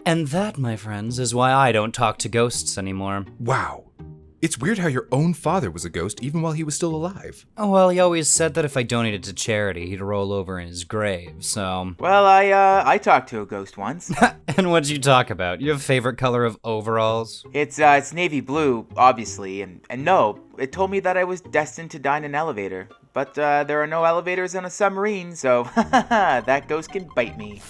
And that, my friends, is why I don't talk to ghosts anymore. Wow. It's weird how your own father was a ghost even while he was still alive. Oh, well, he always said that if I donated to charity, he'd roll over in his grave, so... Well, I talked to a ghost once. And what'd you talk about? Your favorite color of overalls? It's navy blue, obviously, and no, it told me that I was destined to die in an elevator. But there are no elevators on a submarine, so that ghost can bite me.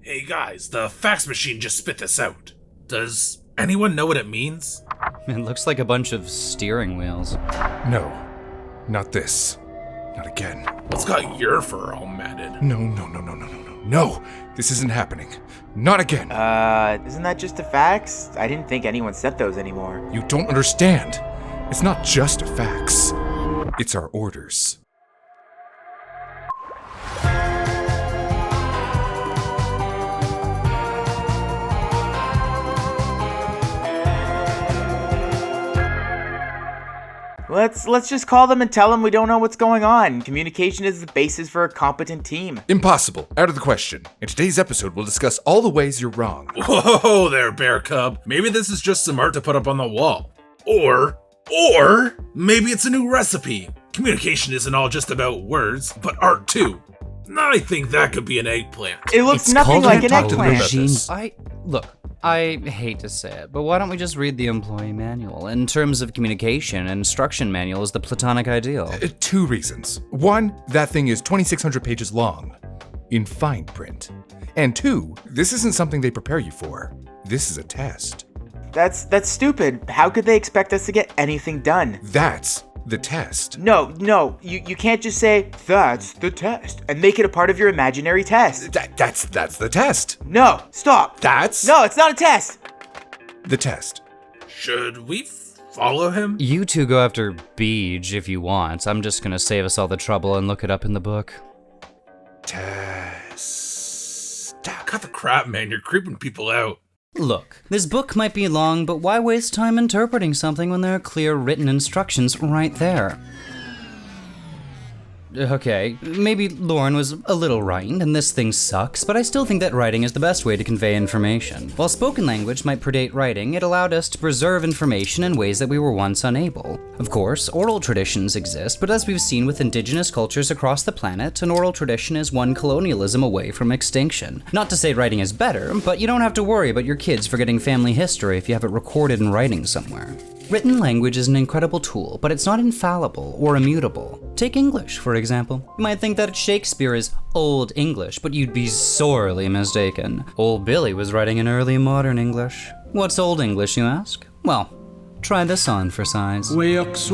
Hey guys, the fax machine just spit this out. Does anyone know what it means? It looks like a bunch of steering wheels. No, not this. Not again. What's got your fur all matted? No, this isn't happening. Not again. Isn't that just a fax? I didn't think anyone sent those anymore. You don't understand. It's not just a fax. It's our orders. Let's just call them and tell them we don't know what's going on. Communication is the basis for a competent team. Impossible. Out of the question. In today's episode, we'll discuss all the ways you're wrong. Whoa there, Bear Cub. Maybe this is just some art to put up on the wall. Or maybe it's a new recipe. Communication isn't all just about words, but art too. I think that could be an eggplant. It looks nothing like an eggplant. I hate to say it, but why don't we just read the employee manual? In terms of communication, an instruction manual is the platonic ideal. 2 reasons. 1, that thing is 2,600 pages long, in fine print. And 2, this isn't something they prepare you for. This is a test. That's stupid. How could they expect us to get anything done? That's the test. No, you can't just say, that's the test, and make it a part of your imaginary test. That's the test. No, stop. No, it's not a test. The test. Should we follow him? You two go after Beej if you want. I'm just gonna save us all the trouble and look it up in the book. Test. Cut the crap, man. You're creeping people out. Look, this book might be long, but why waste time interpreting something when there are clear written instructions right there? Okay, maybe Lorne was a little right, and this thing sucks, but I still think that writing is the best way to convey information. While spoken language might predate writing, it allowed us to preserve information in ways that we were once unable. Of course, oral traditions exist, but as we've seen with indigenous cultures across the planet, an oral tradition is one colonialism away from extinction. Not to say writing is better, but you don't have to worry about your kids forgetting family history if you have it recorded in writing somewhere. Written language is an incredible tool, but it's not infallible or immutable. Take English, for example. You might think that Shakespeare is Old English, but you'd be sorely mistaken. Old Billy was writing in early modern English. What's Old English, you ask? Well, try this on for size. That's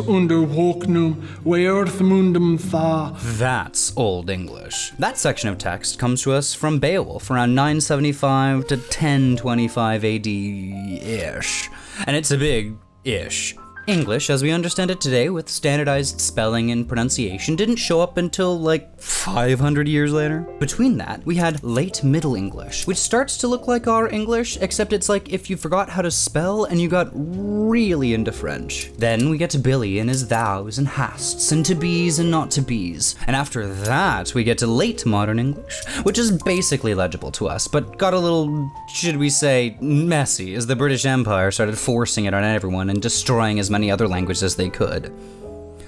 Old English. That section of text comes to us from Beowulf around 975 to 1025 AD-ish. And it's a big-ish. English, as we understand it today, with standardized spelling and pronunciation, didn't show up until like 500 years later. Between that, we had late Middle English, which starts to look like our English, except it's like if you forgot how to spell and you got really into French. Then we get to Billy and his thous and hasts and to be's and not to be's. And after that, we get to late modern English, which is basically legible to us, but got a little, should we say, messy as the British Empire started forcing it on everyone and destroying as many other languages as they could.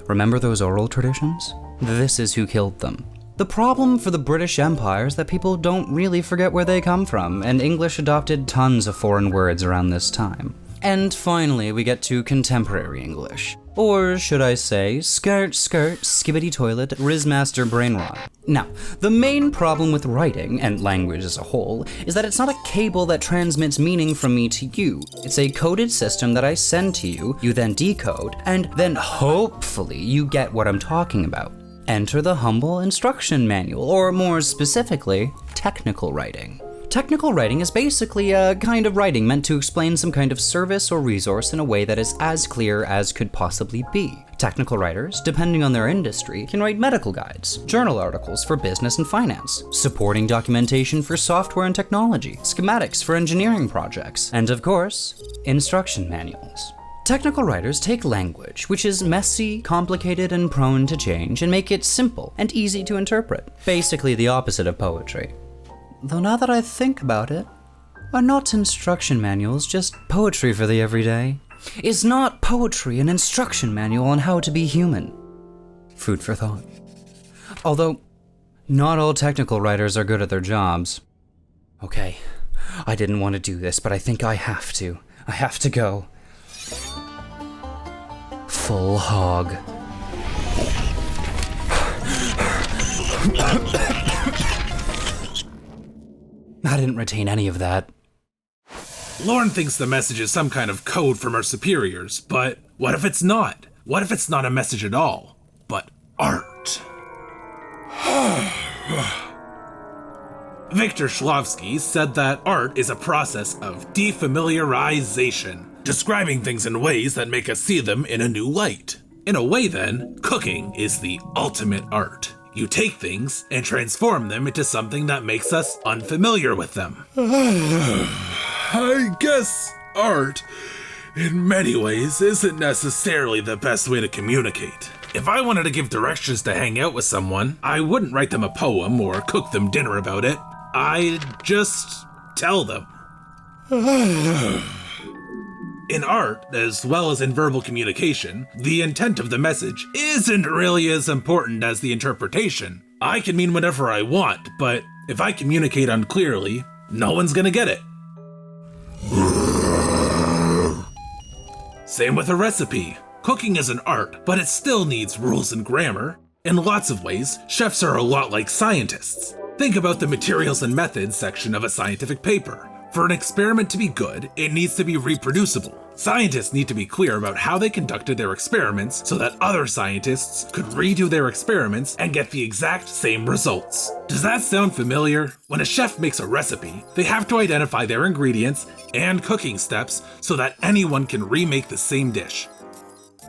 Remember those oral traditions? This is who killed them. The problem for the British Empire is that people don't really forget where they come from, and English adopted tons of foreign words around this time. And finally, we get to contemporary English. Or should I say, skirt, skibbity toilet, Rizmaster brain rot. Now, the main problem with writing, and language as a whole, is that it's not a cable that transmits meaning from me to you. It's a coded system that I send to you, you then decode, and then hopefully you get what I'm talking about. Enter the humble instruction manual, or more specifically, technical writing. Technical writing is basically a kind of writing meant to explain some kind of service or resource in a way that is as clear as could possibly be. Technical writers, depending on their industry, can write medical guides, journal articles for business and finance, supporting documentation for software and technology, schematics for engineering projects, and of course, instruction manuals. Technical writers take language, which is messy, complicated, and prone to change, and make it simple and easy to interpret. Basically the opposite of poetry. Though now that I think about it, are not instruction manuals just poetry for the everyday? Is not poetry an instruction manual on how to be human? Food for thought. Although, not all technical writers are good at their jobs. Okay, I didn't want to do this, but I think I have to. I have to go. Full hog. I didn't retain any of that. Lorne thinks the message is some kind of code from our superiors, but what if it's not? What if it's not a message at all, but art? Victor Shklovsky said that art is a process of defamiliarization, describing things in ways that make us see them in a new light. In a way, then, cooking is the ultimate art. You take things and transform them into something that makes us unfamiliar with them. I guess art, in many ways, isn't necessarily the best way to communicate. If I wanted to give directions to hang out with someone, I wouldn't write them a poem or cook them dinner about it. I'd just tell them. In art, as well as in verbal communication, the intent of the message isn't really as important as the interpretation. I can mean whatever I want, but if I communicate unclearly, no one's gonna get it. Same with a recipe. Cooking is an art, but it still needs rules and grammar. In lots of ways, chefs are a lot like scientists. Think about the materials and methods section of a scientific paper. For an experiment to be good, it needs to be reproducible. Scientists need to be clear about how they conducted their experiments so that other scientists could redo their experiments and get the exact same results. Does that sound familiar? When a chef makes a recipe, they have to identify their ingredients and cooking steps so that anyone can remake the same dish.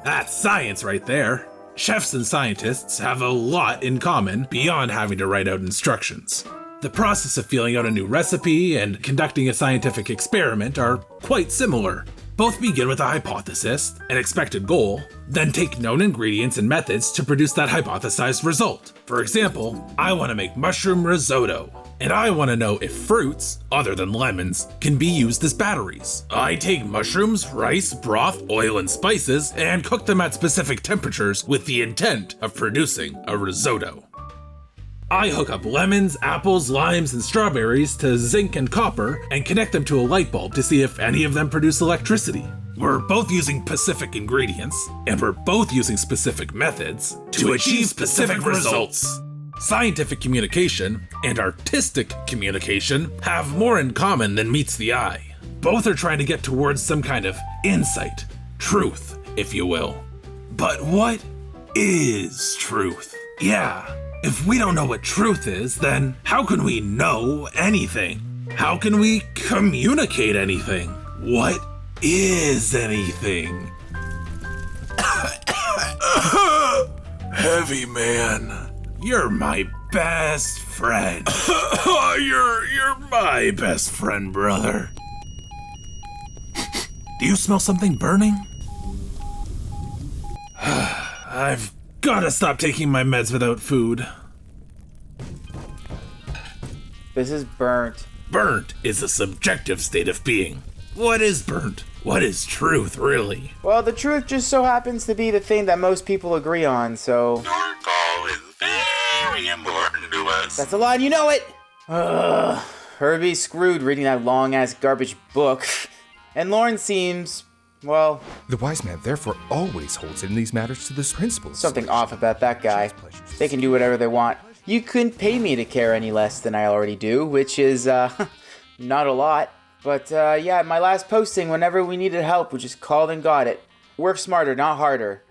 That's science right there. Chefs and scientists have a lot in common beyond having to write out instructions. The process of feeling out a new recipe and conducting a scientific experiment are quite similar. Both begin with a hypothesis, an expected goal, then take known ingredients and methods to produce that hypothesized result. For example, I want to make mushroom risotto, and I want to know if fruits, other than lemons, can be used as batteries. I take mushrooms, rice, broth, oil, and spices, and cook them at specific temperatures with the intent of producing a risotto. I hook up lemons, apples, limes, and strawberries to zinc and copper and connect them to a light bulb to see if any of them produce electricity. We're both using specific ingredients, and we're both using specific methods to achieve specific results. Scientific communication and artistic communication have more in common than meets the eye. Both are trying to get towards some kind of insight, truth, if you will. But what is truth? Yeah. If we don't know what truth is, then how can we know anything? How can we communicate anything? What is anything? Heavy man, you're my best friend. You're my best friend, brother. Do you smell something burning? I've gotta stop taking my meds without food. This is burnt. Burnt is a subjective state of being. What is burnt? What is truth, really? Well, the truth just so happens to be the thing that most people agree on, so... Your call is very important to us. That's a lie, and you know it! Herbie's screwed reading that long-ass garbage book. And Lorne seems... well... The wise man therefore always holds in these matters to the principles. something off about that guy. They can do whatever they want. You couldn't pay me to care any less than I already do, which is, not a lot. But, yeah, my last posting, whenever we needed help, we just called and got it. Work smarter, not harder.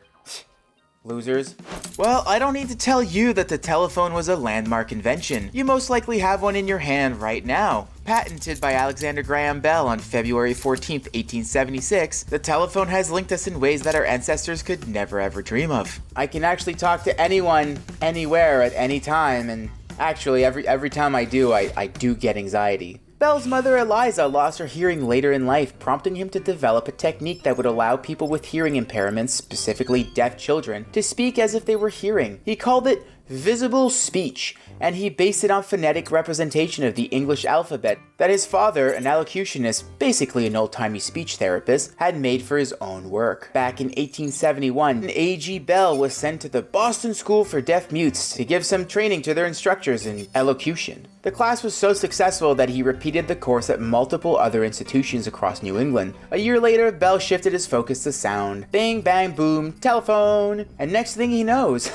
Losers. Well, I don't need to tell you that the telephone was a landmark invention. You most likely have one in your hand right now. Patented by Alexander Graham Bell on February 14th, 1876, the telephone has linked us in ways that our ancestors could never ever dream of. I can actually talk to anyone, anywhere, at any time, and actually every time I do, I do get anxiety. Bell's mother Eliza lost her hearing later in life, prompting him to develop a technique that would allow people with hearing impairments, specifically deaf children, to speak as if they were hearing. He called it visible speech, and he based it on phonetic representation of the English alphabet that his father, an allocutionist, basically an old-timey speech therapist, had made for his own work. Back in 1871, A.G. Bell was sent to the Boston School for Deaf Mutes to give some training to their instructors in elocution. The class was so successful that he repeated the course at multiple other institutions across New England. A year later, Bell shifted his focus to sound. Bing, bang, boom, telephone, and next thing he knows,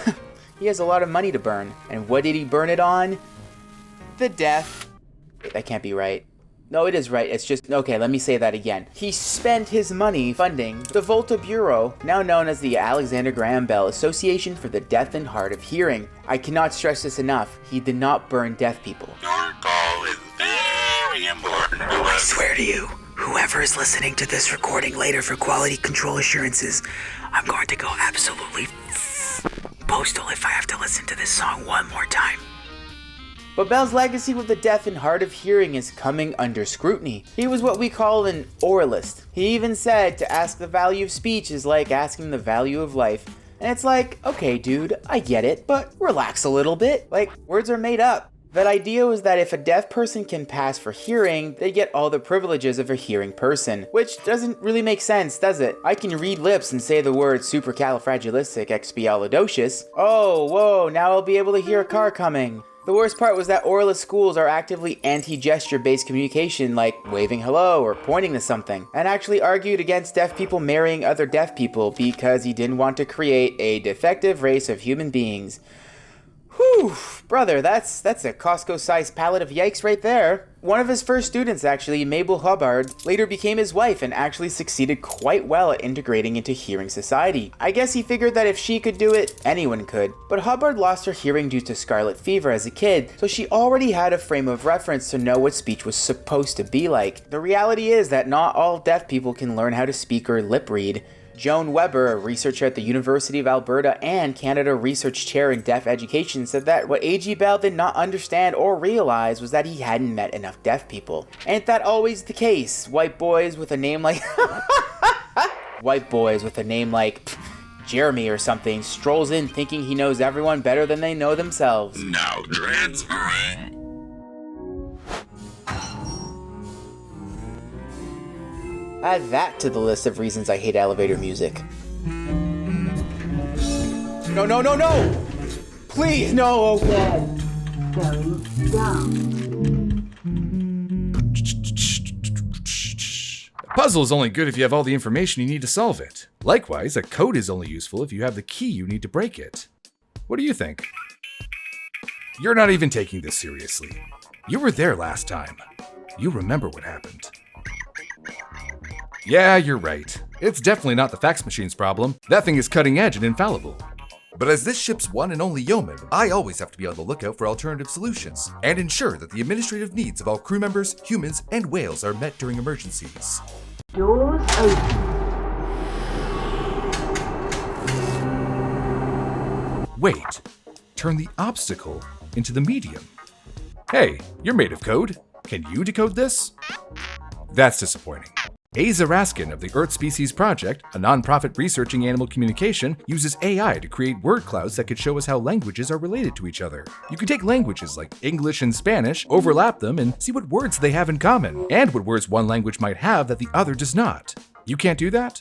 he has a lot of money to burn. And what did he burn it on? The deaf. Wait, that can't be right. No, it is right. It's just, okay, let me say that again. He spent his money funding the Volta Bureau, now known as the Alexander Graham Bell Association for the Deaf and Hard of Hearing. I cannot stress this enough. He did not burn deaf people. Your call is very important to I us. swear to you, whoever is listening to this recording later for quality control assurances, I'm going to go absolutely postal if I have to listen to this song one more time. But Bell's legacy with the deaf and hard of hearing is coming under scrutiny. He was what we call an oralist. He even said to ask the value of speech is like asking the value of life. And it's like, okay dude, I get it, but relax a little bit. Like, words are made up. That idea was that if a deaf person can pass for hearing, they get all the privileges of a hearing person. Which doesn't really make sense, does it? I can read lips and say the word supercalifragilisticexpialidocious. Oh, whoa, now I'll be able to hear a car coming. The worst part was that oralist schools are actively anti-gesture based communication, like waving hello or pointing to something, and actually argued against deaf people marrying other deaf people because he didn't want to create a defective race of human beings. Whew, brother, that's a Costco-sized pallet of yikes right there. One of his first students, actually, Mabel Hubbard, later became his wife and actually succeeded quite well at integrating into hearing society. I guess he figured that if she could do it, anyone could. But Hubbard lost her hearing due to scarlet fever as a kid, so she already had a frame of reference to know what speech was supposed to be like. The reality is that not all deaf people can learn how to speak or lip read. Joan Weber, a researcher at the University of Alberta and Canada Research Chair in Deaf Education, said that what A.G. Bell did not understand or realize was that he hadn't met enough deaf people. Ain't that always the case? White boys with a name like Jeremy or something strolls in thinking he knows everyone better than they know themselves. Now transferring. Add that to the list of reasons I hate elevator music. No, no, no, no! Please, no! Going down. A puzzle is only good if you have all the information you need to solve it. Likewise, a code is only useful if you have the key you need to break it. What do you think? You're not even taking this seriously. You were there last time. You remember what happened. Yeah, you're right. It's definitely not the fax machine's problem. That thing is cutting edge and infallible. But as this ship's one and only yeoman, I always have to be on the lookout for alternative solutions and ensure that the administrative needs of all crew members, humans, and whales are met during emergencies. Doors open. Wait, turn the obstacle into the medium. Hey, you're made of code. Can you decode this? That's disappointing. Aza Raskin of the Earth Species Project, a nonprofit researching animal communication, uses AI to create word clouds that could show us how languages are related to each other. You can take languages like English and Spanish, overlap them, and see what words they have in common, and what words one language might have that the other does not. You can't do that?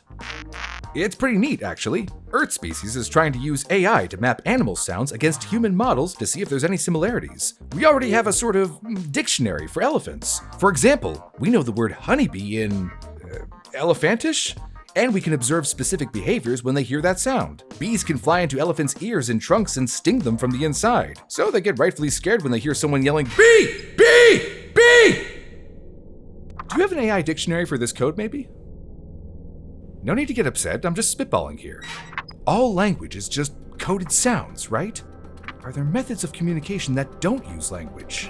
It's pretty neat, actually. Earth Species is trying to use AI to map animal sounds against human models to see if there's any similarities. We already have a sort of dictionary for elephants. For example, we know the word honeybee in elephantish, and we can observe specific behaviors when they hear that sound. Bees can fly into elephants' ears and trunks and sting them from the inside, so they get rightfully scared when they hear someone yelling, "Bee! Bee! Bee!" Do you have an AI dictionary for this code, maybe? No need to get upset, I'm just spitballing here. All language is just coded sounds, right? Are there methods of communication that don't use language?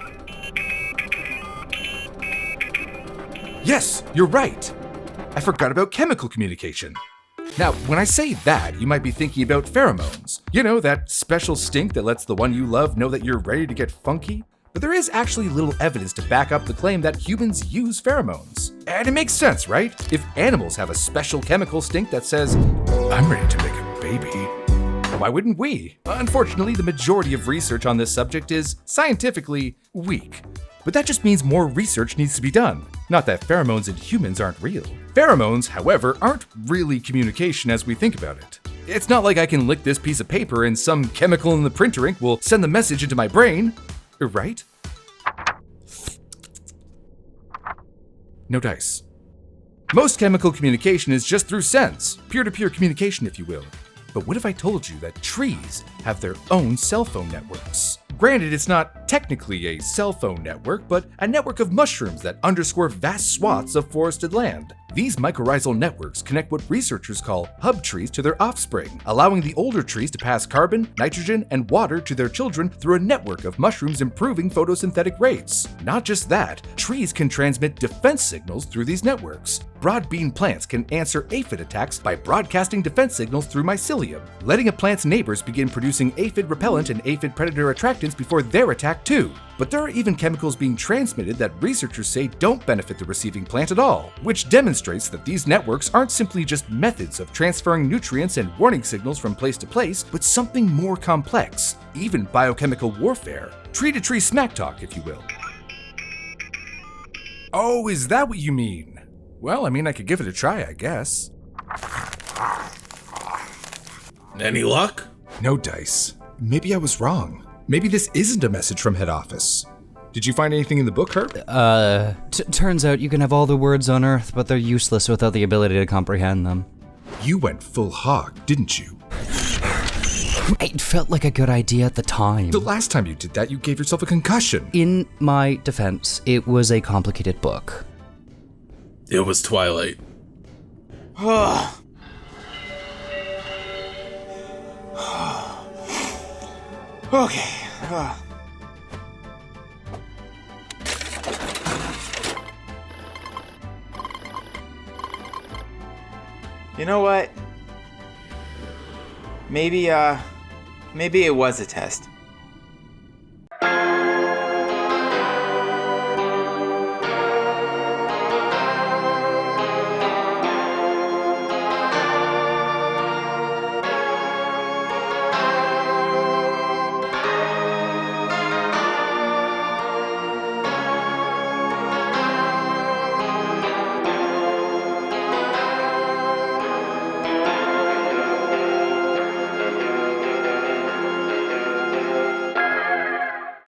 Yes, you're right! I forgot about chemical communication. Now, when I say that, you might be thinking about pheromones. You know, that special stink that lets the one you love know that you're ready to get funky? But there is actually little evidence to back up the claim that humans use pheromones. And it makes sense, right? If animals have a special chemical stink that says, "I'm ready to make a baby," Why wouldn't we? Unfortunately, the majority of research on this subject is scientifically weak. But that just means more research needs to be done. Not that pheromones in humans aren't real. Pheromones, however, aren't really communication as we think about it. It's not like I can lick this piece of paper and some chemical in the printer ink will send the message into my brain, right? No dice. Most chemical communication is just through sense, peer-to-peer communication if you will. But what if I told you that trees have their own cell phone networks? Granted, it's not technically a cell phone network, but a network of mushrooms that underscore vast swaths of forested land. These mycorrhizal networks connect what researchers call hub trees to their offspring, allowing the older trees to pass carbon, nitrogen, and water to their children through a network of mushrooms improving photosynthetic rates. Not just that, trees can transmit defense signals through these networks. Broadbean plants can answer aphid attacks by broadcasting defense signals through mycelium, letting a plant's neighbors begin producing aphid repellent and aphid predator attractants before they're attacked too. But there are even chemicals being transmitted that researchers say don't benefit the receiving plant at all, which demonstrates that these networks aren't simply just methods of transferring nutrients and warning signals from place to place, but something more complex, even biochemical warfare. Tree-to-tree smack talk, if you will. Oh, is that what you mean? Well, I mean, I could give it a try, I guess. Any luck? No dice. Maybe I was wrong. Maybe this isn't a message from head office. Did you find anything in the book, Herb? Turns out you can have all the words on Earth, but they're useless without the ability to comprehend them. You went full hog, didn't you? It felt like a good idea at the time. The last time you did that, you gave yourself a concussion. In my defense, it was a complicated book. It was Twilight. Okay. You know what? Maybe it was a test.